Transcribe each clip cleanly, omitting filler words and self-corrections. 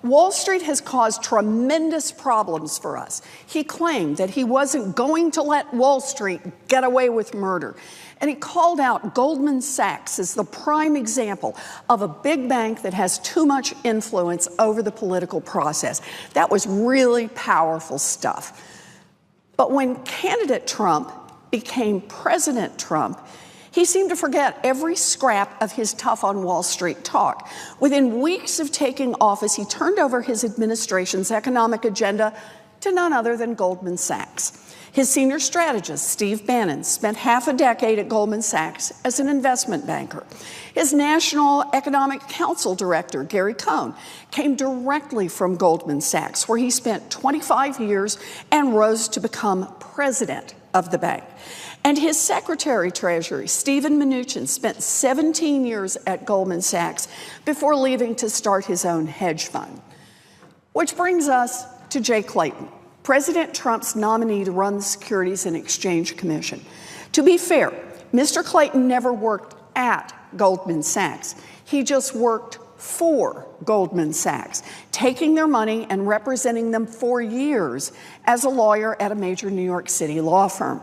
Wall Street has caused tremendous problems for us. He claimed that he wasn't going to let Wall Street get away with murder. And he called out Goldman Sachs as the prime example of a big bank that has too much influence over the political process. That was really powerful stuff. But when candidate Trump became President Trump, he seemed to forget every scrap of his tough on Wall Street talk. Within weeks of taking office, he turned over his administration's economic agenda to none other than Goldman Sachs. His senior strategist, Steve Bannon, spent half a decade at Goldman Sachs as an investment banker. His National Economic Council director, Gary Cohn, came directly from Goldman Sachs, where he spent 25 years and rose to become president of the bank. And his Secretary Treasury, Steven Mnuchin, spent 17 years at Goldman Sachs before leaving to start his own hedge fund. Which brings us to Jay Clayton, President Trump's nominee to run the Securities and Exchange Commission. To be fair, Mr. Clayton never worked at Goldman Sachs. He just worked for Goldman Sachs, taking their money and representing them for years as a lawyer at a major New York City law firm.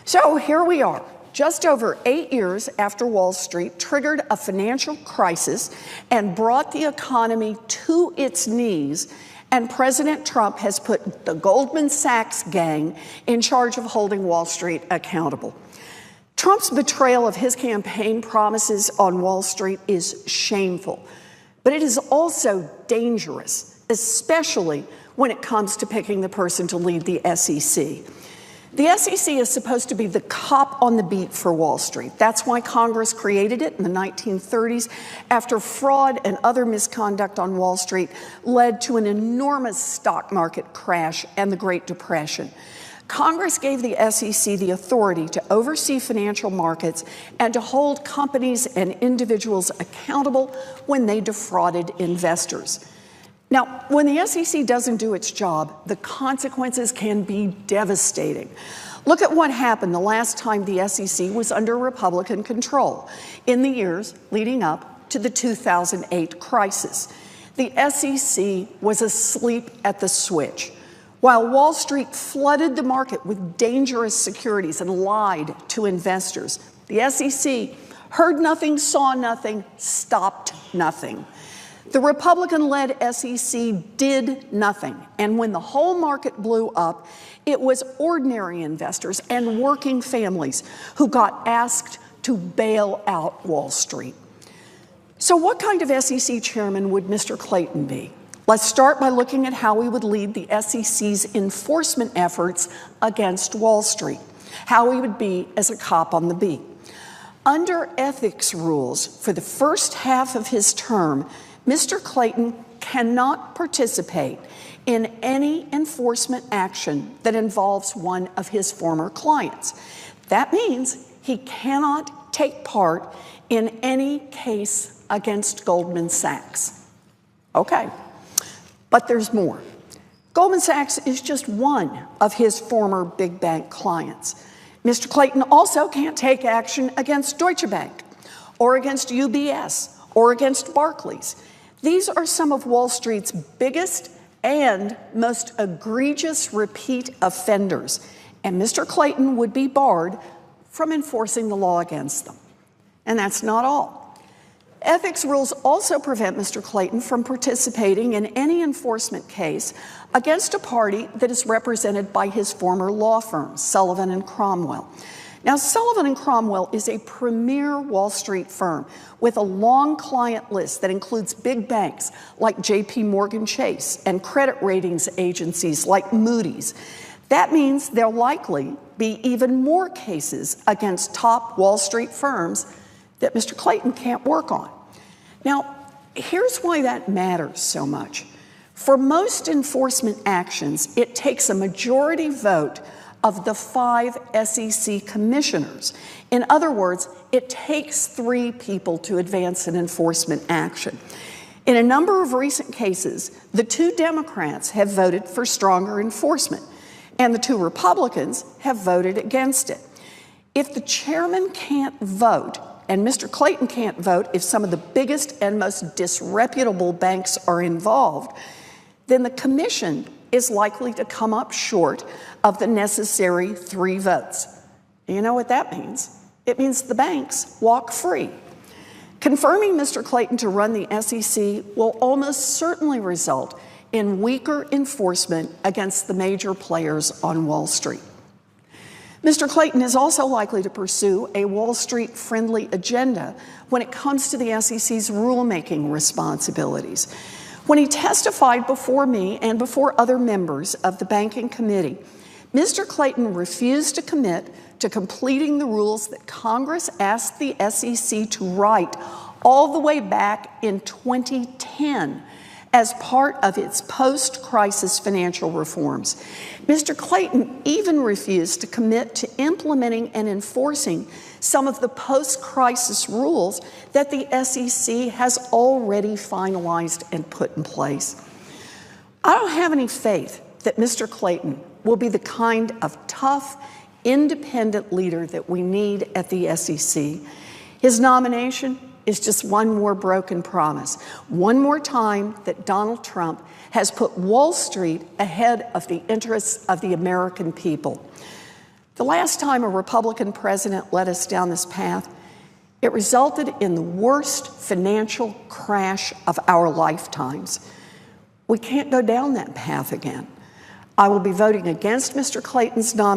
So here we are, just over 8 years after Wall Street triggered a financial crisis and brought the economy to its knees, and President Trump has put the Goldman Sachs gang in charge of holding Wall Street accountable. Trump's betrayal of his campaign promises on Wall Street is shameful, but it is also dangerous, especially when it comes to picking the person to lead the SEC. The SEC is supposed to be the cop on the beat for Wall Street. That's why Congress created it in the 1930s after fraud and other misconduct on Wall Street led to an enormous stock market crash and the Great Depression. Congress gave the SEC the authority to oversee financial markets and to hold companies and individuals accountable when they defrauded investors. Now, when the SEC doesn't do its job, the consequences can be devastating. Look at what happened the last time the SEC was under Republican control in the years leading up to the 2008 crisis. The SEC was asleep at the switch. While Wall Street flooded the market with dangerous securities and lied to investors, the SEC heard nothing, saw nothing, stopped nothing. The Republican-led SEC did nothing, and when the whole market blew up, it was ordinary investors and working families who got asked to bail out Wall Street. So what kind of SEC chairman would Mr. Clayton be? Let's start by looking at how he would lead the SEC's enforcement efforts against Wall Street, how he would be as a cop on the beat. Under ethics rules, for the first half of his term, Mr. Clayton cannot participate in any enforcement action that involves one of his former clients. That means he cannot take part in any case against Goldman Sachs. Okay, but there's more. Goldman Sachs is just one of his former big bank clients. Mr. Clayton also can't take action against Deutsche Bank or against UBS or against Barclays. These are some of Wall Street's biggest and most egregious repeat offenders, and Mr. Clayton would be barred from enforcing the law against them. And that's not all. Ethics rules also prevent Mr. Clayton from participating in any enforcement case against a party that is represented by his former law firm, Sullivan and Cromwell. Now, Sullivan and Cromwell is a premier Wall Street firm with a long client list that includes big banks like J.P. Morgan Chase and credit ratings agencies like Moody's. That means there'll likely be even more cases against top Wall Street firms that Mr. Clayton can't work on. Now, here's why that matters so much. For most enforcement actions, it takes a majority vote of the 5 SEC commissioners. In other words, it takes 3 people to advance an enforcement action. In a number of recent cases, the 2 Democrats have voted for stronger enforcement, and the 2 Republicans have voted against it. If the chairman can't vote, and Mr. Clayton can't vote if some of the biggest and most disreputable banks are involved, then the commission is likely to come up short of the necessary 3 votes. You know what that means? It means the banks walk free. Confirming Mr. Clayton to run the SEC will almost certainly result in weaker enforcement against the major players on Wall Street. Mr. Clayton is also likely to pursue a Wall Street-friendly agenda when it comes to the SEC's rulemaking responsibilities. When he testified before me and before other members of the Banking Committee, Mr. Clayton refused to commit to completing the rules that Congress asked the SEC to write all the way back in 2010 as part of its post-crisis financial reforms. Mr. Clayton even refused to commit to implementing and enforcing some of the post-crisis rules that the SEC has already finalized and put in place. I don't have any faith that Mr. Clayton will be the kind of tough, independent leader that we need at the SEC. His nomination is just one more broken promise, one more time that Donald Trump has put Wall Street ahead of the interests of the American people. The last time a Republican president led us down this path, it resulted in the worst financial crash of our lifetimes. We can't go down that path again. I will be voting against Mr. Clayton's nomination.